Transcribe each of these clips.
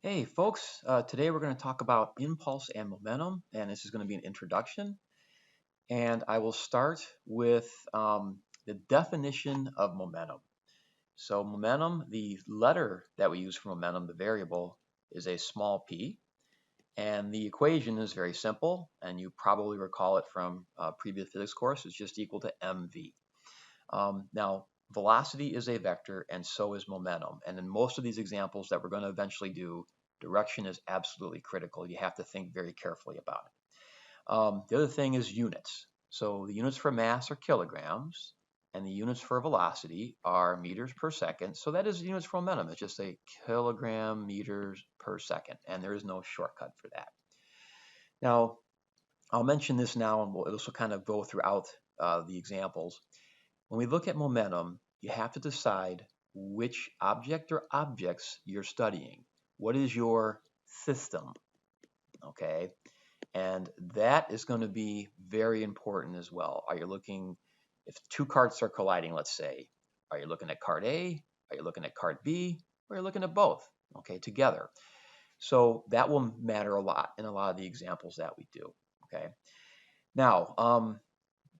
Hey folks, today we're going to talk about impulse and momentum, and this is going to be an introduction. And I will start with the definition of momentum. So, momentum, the letter that we use for momentum, the variable, is a small p, and the equation is very simple, and you probably recall it from a previous physics course. It's just equal to mv. Now, velocity is a vector, and so is momentum. And in most of these examples that we're going to eventually do, direction is absolutely critical. You have to think very carefully about it. The other thing is units. So the units for mass are kilograms, and the units for velocity are meters per second. So that is the units for momentum. It's just a kilogram meters per second, and there is no shortcut for that. Now, I'll mention this now, and this will kind of go throughout the examples. When we look at momentum, you have to decide which object or objects you're studying. What is your system? Okay. And that is going to be very important as well. Are you looking, if two carts are colliding, let's say, are you looking at cart A? Are you looking at cart B? Or are you looking at both? Okay, together. So that will matter a lot in a lot of the examples that we do. Okay. Now,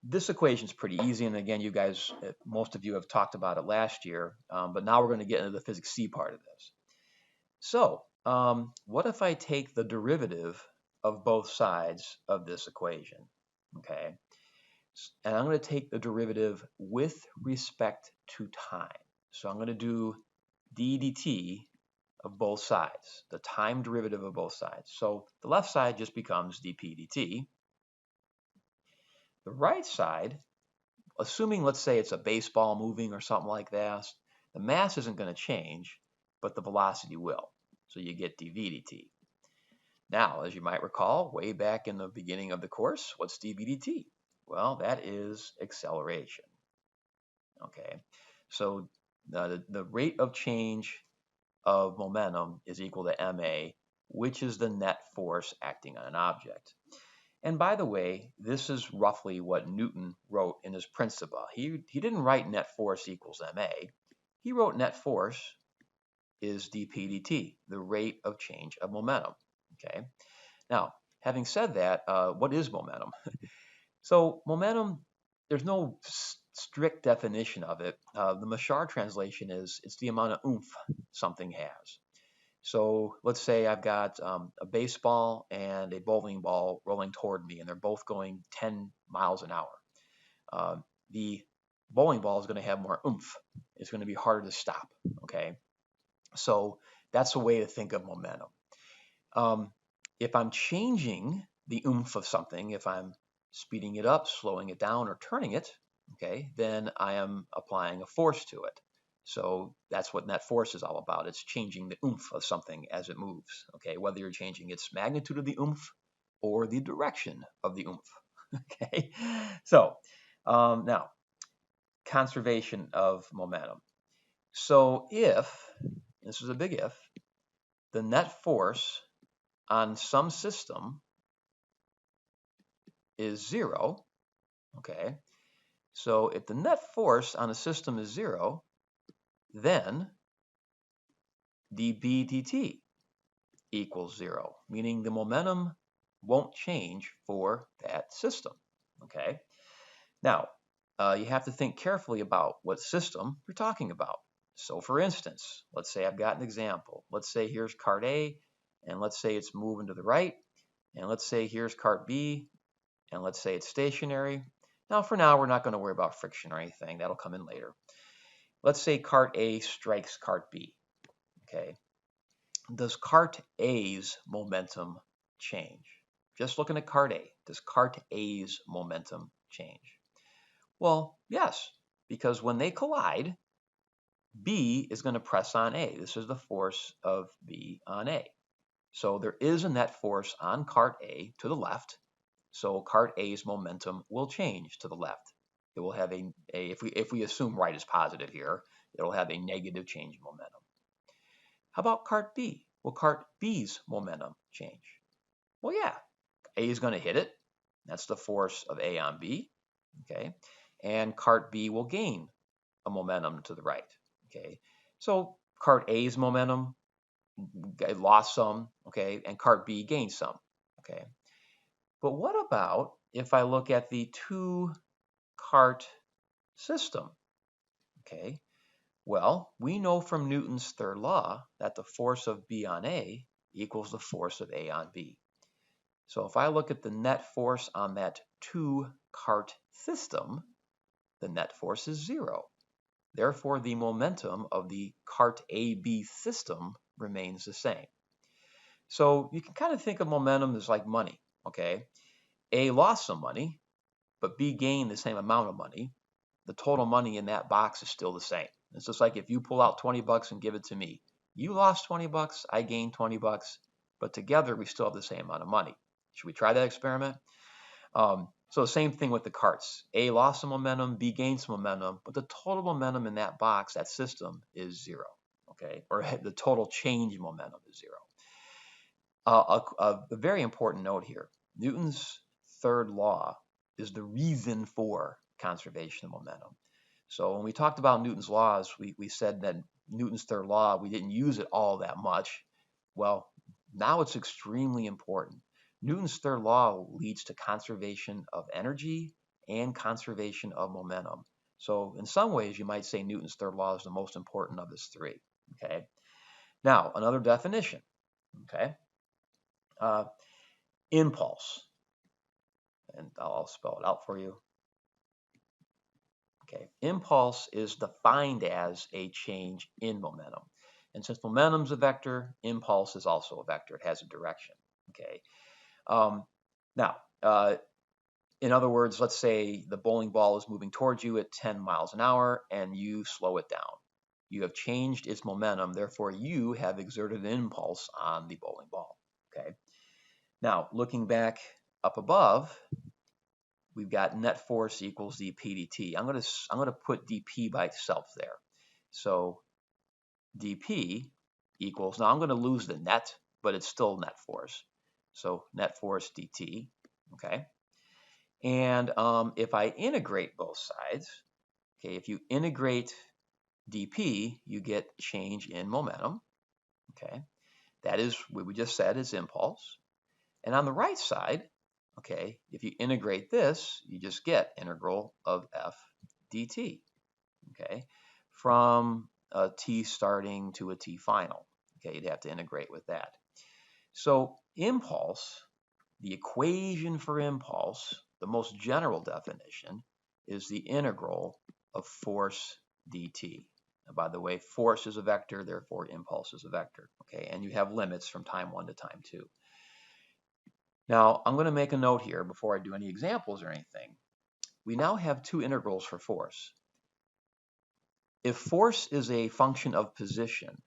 this equation is pretty easy, and again, you guys, most of you have talked about it last year, but now we're going to get into the physics C part of this. So, what if I take the derivative of both sides of this equation? Okay, and I'm going to take the derivative with respect to time. So I'm going to do d dt of both sides, the time derivative of both sides. So the left side just becomes dp dt. The right side, assuming, let's say, it's a baseball moving or something like that, the mass isn't going to change, but the velocity will. So you get dv dt. Now, as you might recall, way back in the beginning of the course, what's dv dt? Well, that is acceleration. Okay, so the rate of change of momentum is equal to ma, which is the net force acting on an object. And by the way, this is roughly what Newton wrote in his Principia. He didn't write net force equals ma. He wrote net force is dp dt, the rate of change of momentum. Okay. Now, having said that, what is momentum? So momentum, there's no strict definition of it. The Machar translation is it's the amount of oomph something has. So let's say I've got a baseball and a bowling ball rolling toward me, and they're both going 10 miles an hour. The bowling ball is going to have more oomph. It's going to be harder to stop. Okay, so that's a way to think of momentum. If I'm changing the oomph of something, if I'm speeding it up, slowing it down, or turning it, okay, then I am applying a force to it. So that's what net force is all about. It's changing the oomph of something as it moves, okay, whether you're changing its magnitude of the oomph or the direction of the oomph, okay. So now, conservation of momentum. So if, this is a big if, the net force on some system is zero, okay, so if the net force on a system is zero, then dB dt equals zero, meaning the momentum won't change for that system, okay? Now, you have to think carefully about what system you're talking about. So for instance, let's say I've got an example. Let's say here's cart A, and let's say it's moving to the right, and let's say here's cart B, and let's say it's stationary. Now, for now, we're not going to worry about friction or anything. That'll come in later. Let's say cart A strikes cart B. Okay. Does cart A's momentum change? Just looking at cart A, does cart A's momentum change? Well, yes, because when they collide, B is going to press on A. This is the force of B on A. So there is a net force on cart A to the left. So cart A's momentum will change to the left. It will have if we assume right is positive here, it'll have a negative change in momentum. How about cart B? Will cart B's momentum change? Well, yeah, A is going to hit it. That's the force of A on B. Okay, and cart B will gain a momentum to the right. Okay, so cart A's momentum lost some, okay, and cart B gained some, okay. But what about if I look at the two-cart system, okay? Well, we know from Newton's third law that the force of B on A equals the force of A on B. So if I look at the net force on that two-cart system, the net force is 0. Therefore, the momentum of the cart AB system remains the same. So you can kind of think of momentum as like money, okay? A lost some money, but B gained the same amount of money. The total money in that box is still the same. It's just like if you pull out 20 bucks and give it to me. You lost 20 bucks, I gained 20 bucks, but together we still have the same amount of money. Should we try that experiment? So the same thing with the carts. A lost some momentum, B gained some momentum, but the total momentum in that box, that system, is 0. Okay, or the total change in momentum is 0. A very important note here. Newton's third law is the reason for conservation of momentum. So when we talked about Newton's laws, we said that Newton's third law, we didn't use it all that much. Well, now it's extremely important. Newton's third law leads to conservation of energy and conservation of momentum. So in some ways, you might say Newton's third law is the most important of this three. Okay. Now, another definition. Okay. Impulse. And I'll spell it out for you. Okay. Impulse is defined as a change in momentum. And since momentum is a vector, impulse is also a vector. It has a direction. Okay. Now, in other words, let's say the bowling ball is moving towards you at 10 miles an hour and you slow it down. You have changed its momentum, therefore you have exerted an impulse on the bowling ball. Okay. Now, looking back up above, we've got net force equals dp dt. I'm going to put dp by itself there. So dp equals, now I'm going to lose the net, but it's still net force. So net force dt, okay? And if I integrate both sides, okay, if you integrate dp, you get change in momentum, okay? That is what we just said is impulse. And on the right side, okay, if you integrate this, you just get integral of f dt, okay, from a t starting to a t final. Okay, you'd have to integrate with that. So impulse, the equation for impulse, the most general definition, is the integral of force dt. And by the way, force is a vector, therefore impulse is a vector. Okay, and you have limits from time 1 to time 2. Now, I'm going to make a note here before I do any examples or anything. We now have two integrals for force. If force is a function of position,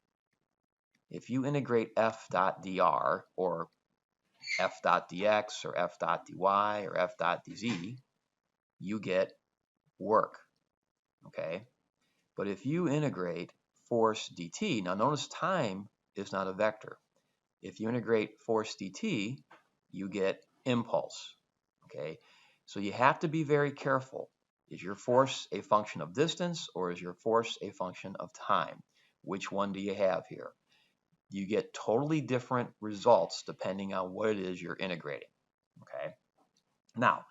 if you integrate f dot dr or f dot dx or f dot dy or f dot dz, you get work, okay? But if you integrate force dt, now notice time is not a vector. If you integrate force dt, you get impulse, okay? So you have to be very careful. Is your force a function of distance or is your force a function of time? Which one do you have here? You get totally different results depending on what it is you're integrating, okay? Now,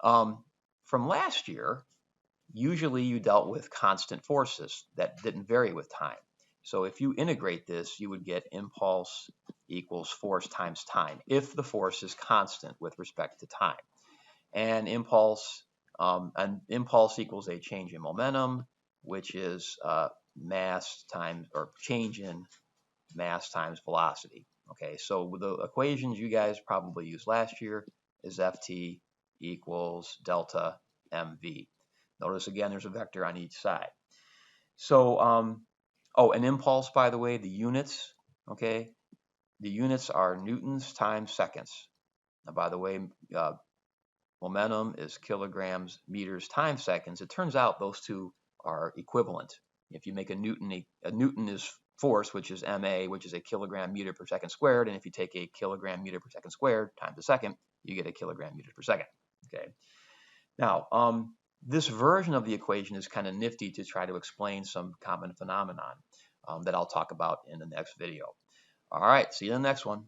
from last year, usually you dealt with constant forces that didn't vary with time. So if you integrate this, you would get impulse equals force times time if the force is constant with respect to time. And impulse equals a change in momentum, which is mass times, or change in mass times velocity. Okay, so the equations you guys probably used last year is Ft equals delta mv. Notice again, there's a vector on each side. So, an impulse, by the way, the units, okay, the units are newtons times seconds. Now, by the way, momentum is kilograms meters times seconds. It turns out those two are equivalent. If you make a newton is force, which is ma, which is a kilogram meter per second squared, and if you take a kilogram meter per second squared times a second, you get a kilogram meter per second. Okay. Now, this version of the equation is kind of nifty to try to explain some common phenomenon that I'll talk about in the next video. All right, see you in the next one.